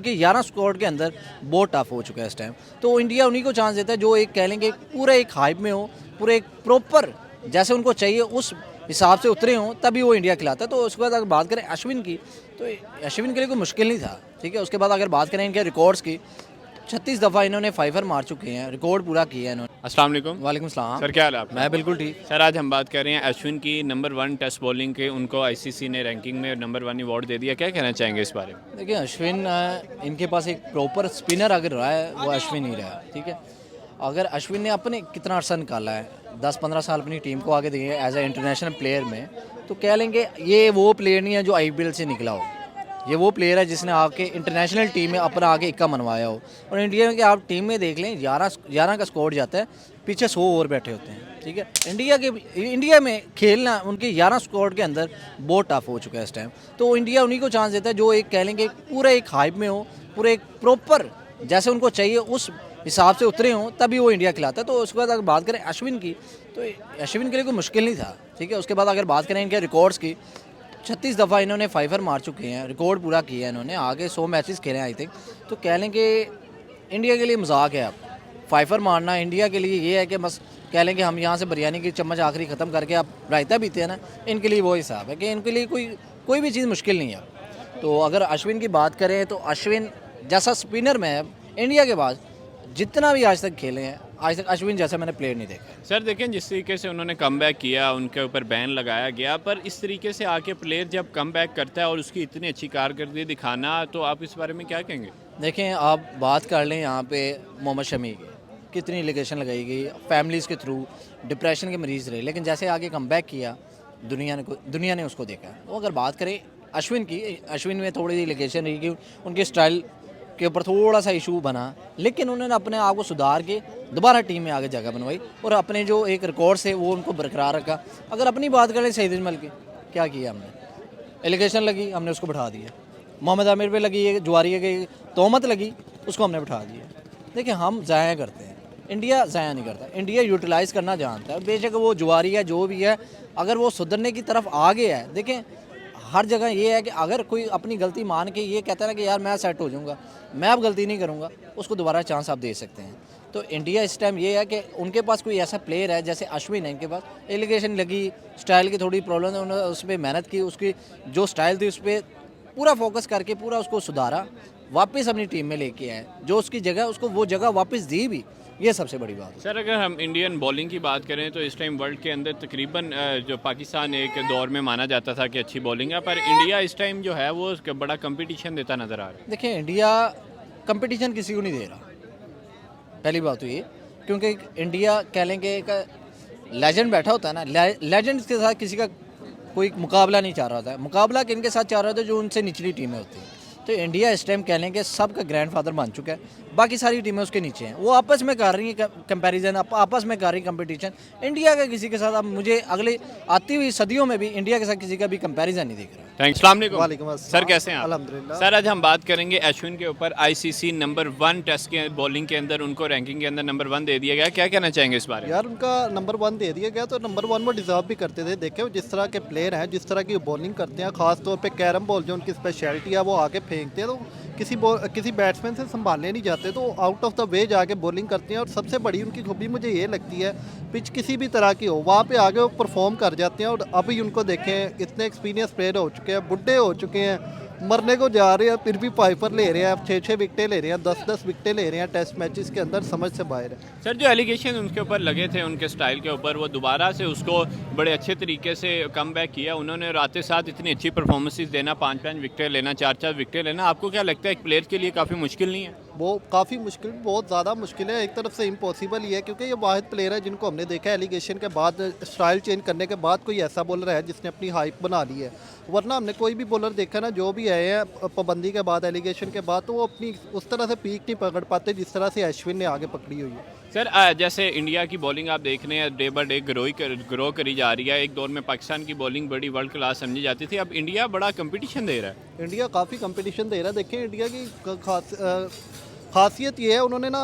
कि 11 स्क्वाड के अंदर बहुत टफ हो चुका है इस टाइम। तो इंडिया उन्हीं को चांस देता है जो एक कह लेंगे पूरे एक हाइप में हो, पूरे एक प्रॉपर जैसे उनको चाहिए उस हिसाब से उतरे हों, तभी वो इंडिया खिलाता है। तो उसके बाद अगर बात करें अश्विन की, तो अश्विन के लिए कोई मुश्किल नहीं था, ठीक है। उसके बाद अगर बात करें इनके रिकॉर्ड्स की, 36 दफ़ा इन्होंने फाइवर मार चुके हैं, रिकॉर्ड पूरा किया है इन्होंने। अस्सलाम वालेकुम। वालेकुम सलाम। सर क्या हाल है आपका? मैं बिल्कुल ठीक। सर आज हम बात कर रहे हैं अश्विन की नंबर 1 टेस्ट बॉलिंग के, उनको आईसीसी ने रैंकिंग में नंबर 1 अवार्ड दे दिया, क्या कहना चाहेंगे इस बारे में? देखिए अश्विन इनके पास एक प्रॉपर स्पिनर अगर रहा है वो अश्विन ही रहा है, ठीक है। अगर अश्विन ने अपने कितना अर्सा निकाला है, 10-15 साल अपनी टीम को आगे दिए एज ए इंटरनेशनल प्लेयर में, तो कह लेंगे ये वो प्लेयर नहीं है जो आईपीएल से निकला हो। ये वो प्लेयर है जिसने आके इंटरनेशनल टीम में अपना आगे इक्का मनवाया हो। और इंडिया में कि आप टीम में देख लें 11 का स्कोर जाता है, पीछे 100 और बैठे होते हैं, ठीक है। इंडिया में खेलना उनके 11 स्क्वाड के अंदर बहुत टफ हो चुका है इस टाइम। तो इंडिया उन्हीं को चांस देता है जो एक कह लेंगे पूरे एक हाइप में हो, पूरे एक प्रॉपर जैसे उनको चाहिए उस हिसाब से उतरे हों, तभी वो इंडिया खिलाता है। तो उसके बाद अगर बात करें अश्विन की, तो अश्विन के लिए कोई मुश्किल नहीं था, ठीक है। उसके बाद अगर बात करें इनके रिकॉर्ड्स की, 36 दफ़ा इन्होंने फाइवर मार चुके हैं, रिकॉर्ड पूरा किया है इन्होंने, आगे 100 मैचेस खेले हैं आई थिंक। तो कह लें कि इंडिया के लिए मजाक है। अब फाइवर मारना इंडिया के लिए ये है कि बस कह लें कि हम यहाँ से बिरयानी की चम्मच आखिरी ख़त्म करके आप रायता पीते हैं ना, इनके लिए वो हिसाब है कि इनके लिए कोई भी चीज़ मुश्किल नहीं है। तो अगर अश्विन की बात करें तो अश्विन जैसा स्पिनर में है इंडिया के पास, जितना भी आज तक खेले हैं, आज तक अश्विन जैसा मैंने प्लेयर नहीं देखा। सर देखें जिस तरीके से उन्होंने कमबैक किया, उनके ऊपर बैन लगाया गया, पर इस तरीके से आके प्लेयर जब कमबैक करता है और उसकी इतनी अच्छी कारकर्दगी दिखाना, तो आप इस बारे में क्या कहेंगे? देखें आप बात कर लें यहाँ पे मोहम्मद शमी की, कितनी एलिगेशन लगाई गई, फैमिलीज़ के थ्रू डिप्रेशन के मरीज़ रहे, लेकिन जैसे आगे कमबैक किया दुनिया ने उसको देखा। वो अगर बात करें अश्विन की, अश्विन में थोड़ी एलिगेशन रही कि उनके स्टाइल के ऊपर थोड़ा सा इशू बना, लेकिन उन्होंने अपने आप को सुधार के दोबारा टीम में आगे जगह बनवाई और अपने जो एक रिकॉर्ड्स है वो उनको बरकरार रखा। अगर अपनी बात करें सईद अजमल की, क्या किया हमने, एलिगेशन लगी हमने उसको बैठा दिया, मोहम्मद आमिर पे लगी है जुआरी की तोहमत लगी, उसको हमने बैठा दिया। देखिए हम ज़ाया करते हैं, इंडिया ज़ाया नहीं करता, इंडिया यूटिलाइज़ करना जानता है। बेशक वो जुआरी है जो भी है, अगर वो सुधरने की तरफ आगे है, देखें हर जगह ये है कि अगर कोई अपनी गलती मान के ये कहता है ना कि यार मैं सेट हो जाऊंगा, मैं अब गलती नहीं करूंगा, उसको दोबारा चांस आप दे सकते हैं। तो इंडिया इस टाइम ये है कि उनके पास कोई ऐसा प्लेयर है जैसे अश्विन है, इनके पास एलिगेशन लगी, स्टाइल की थोड़ी प्रॉब्लम है, उन्होंने उस पर मेहनत की, उसकी जो स्टाइल थी उस पर पूरा फोकस करके पूरा उसको सुधारा, वापस अपनी टीम में लेके आए, जो उसकी जगह उसको वो जगह वापस दी भी, ये सबसे बड़ी बात है। सर अगर हम इंडियन बॉलिंग की बात करें तो इस टाइम वर्ल्ड के अंदर तकरीबन जो पाकिस्तान एक दौर में माना जाता था कि अच्छी बॉलिंग है, पर इंडिया इस टाइम जो है वो बड़ा कंपटीशन देता नज़र आ रहा है। देखिए इंडिया कंपटीशन किसी को नहीं दे रहा, पहली बात तो ये, क्योंकि इंडिया कह लेंगे एक लेजेंड बैठा होता है ना, लेजेंड के साथ किसी का कोई मुकाबला नहीं चाह रहा था, मुकाबला किनके साथ चाह रहा था, जो उनसे निचली टीमें होती हैं। तो इंडिया इस टाइम कह लेंगे सबका ग्रैंडफादर बन चुका है, बाकी सारी टीमें उसके नीचे हैं, वो आपस में कर रही हैं कंपैरिजन, आपस में कर रही कंपटीशन। इंडिया का किसी के साथ अब मुझे अगले आती हुई सदियों में भी इंडिया के साथ किसी का भी कंपैरिजन नहीं दिख रहा। थैंक्स। वालेकुम सर, कैसे हैं आप? अल्हम्दुलिल्लाह। सर आज हम बात करेंगे अश्विन के ऊपर, आईसीसी नंबर 1 टेस्ट के बॉलिंग के अंदर उनको रैंकिंग के अंदर नंबर 1 दे दिया गया, क्या कहना चाहेंगे इस बारे में? यार उनका नंबर 1 दे दिया गया, तो नंबर 1 वो डिज़र्व भी करते थे। देखे जिस तरह के प्लेयर हैं, जिस तरह की बॉलिंग करते हैं, ख़ास तौर पे कैरम बॉल जो उनकी स्पेशलिटी है, वो आगे फेंकते हैं, तो किसी बैट्समैन से संभालने नहीं जाते, तो आउट ऑफ द वे जाके बॉलिंग करते हैं। और सबसे बड़ी उनकी खूबी मुझे ये लगती है, पिच किसी भी तरह की हो, वहाँ पे आगे वो परफॉर्म कर जाते हैं। और अभी उनको देखें, इतने एक्सपीरियंस प्लेयर हो चुके हैं, बुढ़े हो चुके हैं, मरने को जा रहे हैं, फिर भी फाइवर ले रहे हैं, 6-6 विकेटें ले रहे हैं, 10-10 विकेटें ले रहे हैं टेस्ट मैचेस के अंदर, समझ से बाहर है। सर जो एलिगेशन उनके ऊपर लगे थे उनके स्टाइल के ऊपर, वो दोबारा से उसको बड़े अच्छे तरीके से कम बैक किया उन्होंने, और आते साथ इतनी अच्छी परफॉर्मेंसेस देना, 5-5 विकेटें लेना, 4-4 विकेटें लेना, आपको क्या लगता है एक प्लेयर के लिए काफ़ी मुश्किल नहीं है? वो काफ़ी मुश्किल, बहुत ज़्यादा मुश्किल है। एक तरफ से इम्पॉसिबल ही है, क्योंकि ये वाहिद प्लेयर है जिनको हमने देखा है एलिगेशन के बाद, स्टाइल चेंज करने के बाद कोई ऐसा बॉलर है जिसने अपनी हाइप बना ली है। वरना हमने कोई भी बॉलर देखा ना, जो भी आए हैं पाबंदी के बाद, एलिगेशन के बाद, तो वो अपनी उस तरह से पीक नहीं पकड़ पाते जिस तरह से अश्विन ने आगे पकड़ी हुई है। सर जैसे इंडिया की बॉलिंग आप देख रहे हैं डे बाय डे ग्रो करी जा रही है। एक दौर में पाकिस्तान की बॉलिंग बड़ी वर्ल्ड क्लास समझी जाती थी, अब इंडिया बड़ा कंपटीशन दे रहा है। इंडिया काफ़ी कंपटीशन दे रहा है। देखें इंडिया की खासियत ये है, उन्होंने ना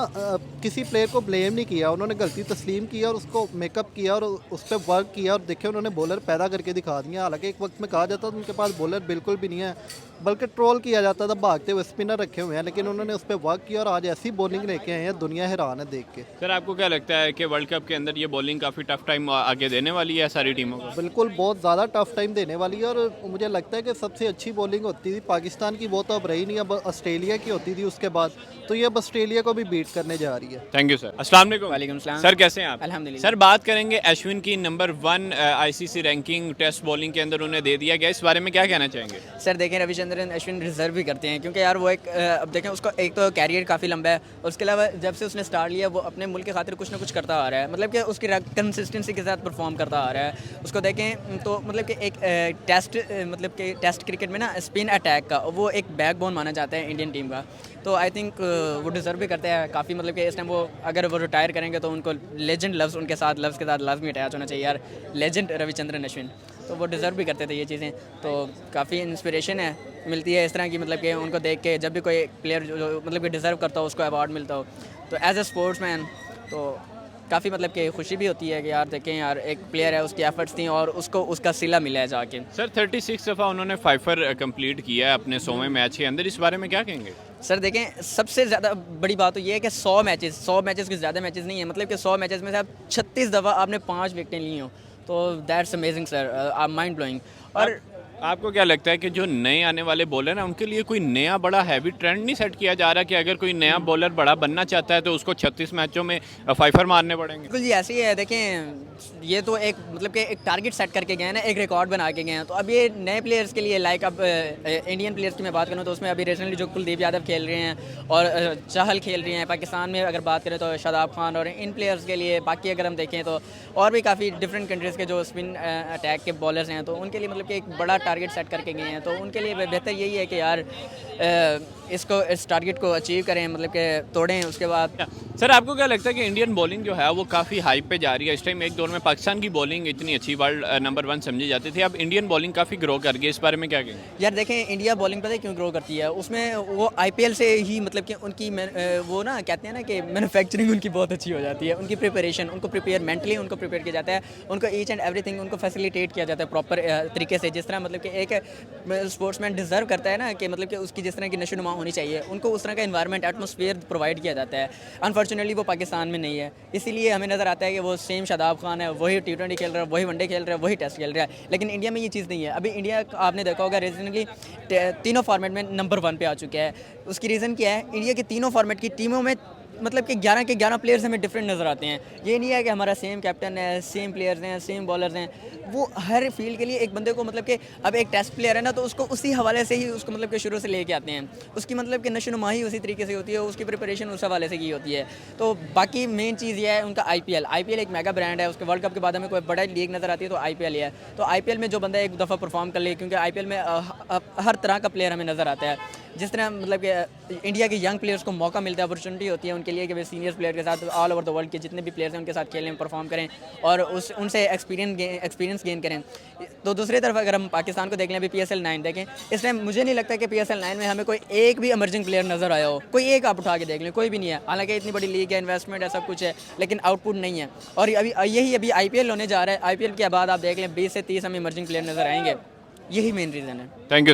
किसी प्लेयर को ब्लेम नहीं किया, उन्होंने गलती तस्लीम की और उसको मेकअप किया और उस पर वर्क किया, और देखे उन्होंने बॉलर पैदा करके दिखा दिया। हालांकि एक वक्त में कहा जाता था उनके पास बॉलर बिल्कुल भी नहीं है, बल्कि ट्रोल किया जाता था भागते हुए स्पिनर रखे हुए हैं, लेकिन उन्होंने उस पर वर्क किया और आज ऐसी बॉलिंग लेके आए हैं, दुनिया हैरान है देख के। सर आपको क्या लगता है कि वर्ल्ड कप के अंदर ये बॉलिंग काफ़ी टफ टाइम आगे देने वाली है सारी टीमों को? बिल्कुल बहुत ज़्यादा टफ टाइम देने वाली है, और मुझे लगता है कि सबसे अच्छी बॉलिंग होती थी पाकिस्तान की, वो तो अब रही नहीं, अब ऑस्ट्रेलिया की होती थी उसके बाद, तो ये अब ऑस्ट्रेलिया को भी बीट करने जा रही है। Thank you sir. अस्सलाम वालेकुम। वालेकुम सलाम। सर कैसे हैं आप? अल्हम्दुलिल्लाह। सर बात करेंगे अश्विन की number 1 ICC ranking test bowling के अंदर उन्हें दे दिया गया, इस बारे में क्या कहना चाहेंगे? सर देखें, रविचंद्रन अश्विन डिज़र्व भी करते हैं, क्योंकि यार वो एक अब देखें उसका एक तो कैरियर काफ़ी लंबा है, और उसके अलावा जब से उसने स्टार्ट लिया वो अपने मुल्क के खातिर कुछ ना कुछ करता आ रहा है, मतलब कि उसकी कंसिस्टेंसी के साथ परफॉर्म करता आ रहा है। उसको देखें तो मतलब कि एक टेस्ट मतलब कि टेस्ट क्रिकेट में ना स्पिन अटैक का वो एक बैकबोन माना जाता है इंडियन टीम का, तो आई थिंक वो डिज़र्व भी करते हैं काफ़ी। मतलब कि इस टाइम वो अगर वो रिटायर करेंगे तो उनको लेजेंड लफ्ज़ उनके साथ लफ्ज़ के साथ लाजमी अटैच होना चाहिए यार, लेजेंड रविचंद्रन अश्विन, तो वो डिज़र्व भी करते थे ये चीज़ें। तो काफ़ी इंस्पिरेशन है मिलती है इस तरह की, मतलब कि उनको देख के जब भी कोई प्लेयर जो मतलब कि डिज़र्व करता हो उसको अवार्ड मिलता हो, तो एज ए स्पोर्ट्स मैन तो काफ़ी मतलब कि खुशी भी होती है कि यार देखें यार एक प्लेयर है, उसकी एफर्ट्स थी और उसको उसका सिला मिला है जाके। सर 36 दफ़ा उन्होंने फाइफर कंप्लीट किया है अपने 100वें मैच के अंदर, इस बारे में क्या कहेंगे? सर देखें सबसे ज़्यादा बड़ी बात तो ये है कि 100 मैचेस के ज़्यादा मैचेस नहीं है, मतलब कि 100 मैचेस में से आप 36 दफ़ा आपने 5 विकेटें ली हो, तो that's amazing sir, mind blowing. और आपको क्या लगता है कि जो नए आने वाले बॉलर हैं उनके लिए कोई नया बड़ा हैवी ट्रेंड नहीं सेट किया जा रहा कि अगर कोई नया बॉलर बड़ा बनना चाहता है तो उसको 36 मैचों में फाइफर मारने पड़ेंगे? बिल्कुल जी ऐसे ही है। देखें ये तो एक मतलब कि एक टारगेट सेट करके गए हैं ना, एक रिकॉर्ड बना के गए हैं, तो अब ये नए प्लेयर्स के लिए लाइक अब इंडियन प्लेयर्स की मैं बात करूँ तो उसमें अभी रिसेंटली जो कुलदीप यादव खेल रहे हैं और चहल खेल रहे हैं, पाकिस्तान में अगर बात करें तो शादाब खान, और इन प्लेयर्स के लिए बाकी अगर हम देखें तो और भी काफ़ी डिफरेंट कंट्रीज़ के जो स्पिन अटैक के बॉलर्स हैं, तो उनके लिए मतलब कि एक बड़ा टारगेट सेट करके गए हैं, तो उनके लिए बेहतर यही है कि यार इसको इस टारगेट को अचीव करें, मतलब कि तोड़ें उसके बाद। सर आपको क्या लगता है कि इंडियन बॉलिंग जो है वो काफ़ी हाइप पे जा रही है इस टाइम? एक दौर में पाकिस्तान की बॉलिंग इतनी अच्छी वर्ल्ड नंबर 1 समझी जाती थी, अब इंडियन बॉलिंग काफ़ी ग्रो कर गई, इस बारे में क्या कहेंगे? यार देखें इंडिया बॉलिंग पता है क्यों ग्रो करती है, उसमें वो आईपीएल से ही मतलब कि उनकी वो ना कहते हैं ना कि मैन्युफैक्चरिंग उनकी बहुत अच्छी हो जाती है, उनकी प्रिपरेशन, उनको प्रिपेयर मेंटली उनको प्रिपेयर किया जाता है, उनको ईच एंड एवरीथिंग उनको फैसिलिटेट किया जाता है प्रॉपर तरीके से, जिस तरह मतलब कि एक स्पोर्ट्समैन डिज़र्व करता है ना कि मतलब कि उसकी जिस तरह की नशोनुमा होनी चाहिए, उनको उस तरह का इन्वायरमेंट एटमॉस्फेयर प्रोवाइड किया जाता है। अनफॉर्चुनेटली वो पाकिस्तान में नहीं है, इसीलिए हमें नज़र आता है कि वो सेम शादाब खान है, वही T20 खेल रहा है, वही वनडे खेल रहा है, वही टेस्ट खेल रहा है, लेकिन इंडिया में ये चीज़ नहीं है। अभी इंडिया आपने देखा होगा रिसेंटली तीनों फॉर्मेट में नंबर 1 पे आ चुका है। उसकी रीज़न क्या है, इंडिया के तीनों फॉर्मेट की टीमों में मतलब कि 11 के 11 प्लेयर्स हमें डिफरेंट नज़र आते हैं। ये नहीं है कि हमारा सेम कैप्टन है, सेम प्लेयर्स हैं, सेम बॉलर्स हैं, वो हर फील्ड के लिए एक बंदे को मतलब कि अब एक टेस्ट प्लेयर है ना, तो उसको उसी हवाले से ही उसको मतलब कि शुरू से लेके आते हैं, उसकी मतलब कि नशोनुमाही उसी तरीके से होती है, उसकी प्रिपरेशन उस हवाले से की होती है। तो बाकी मेन चीज़ ये है उनका आईपीएल एक मेगा ब्रांड है, उसके वर्ल्ड कप के बाद हमें कोई बड़ा लीग नज़र आती है तो आईपीएल ही है। तो आईपीएल में जो बंदा एक दफ़ा परफॉर्म कर ले, क्योंकि आईपीएल में हर तरह का प्लेयर हमें नज़र आता है, जिस तरह मतलब कि इंडिया के यंग प्लेयर्स को मौका मिलता है, अपॉर्चुनिटी होती है उनके लिए कि वे सीनियर प्लेयर के साथ ऑल ओवर द वर्ल्ड के जितने भी प्लेयर्स हैं उनके साथ खेलें, परफॉर्म करें और उनसे एक्सपीरियंस गेन करें। तो दूसरी तरफ अगर हम पाकिस्तान को देख लें, अभी PSL 9 देखें, इस टाइम मुझे नहीं लगता कि PSL 9 में हमें कोई एक भी इमर्जिंग प्लेयर नज़र आया हो, कोई एक आप उठा के देख लें, कोई भी नहीं है। हालांकि इतनी बड़ी लीग है, इन्वेस्टमेंट है, सब कुछ है, लेकिन आउटपुट नहीं है। और अभी IPL होने जा रहा है, IPL के बाद आप देख लें 20 से 30 हमें इमर्जिंग प्लेयर नज़र आएंगे, यही मेन रीज़न है। Thank you.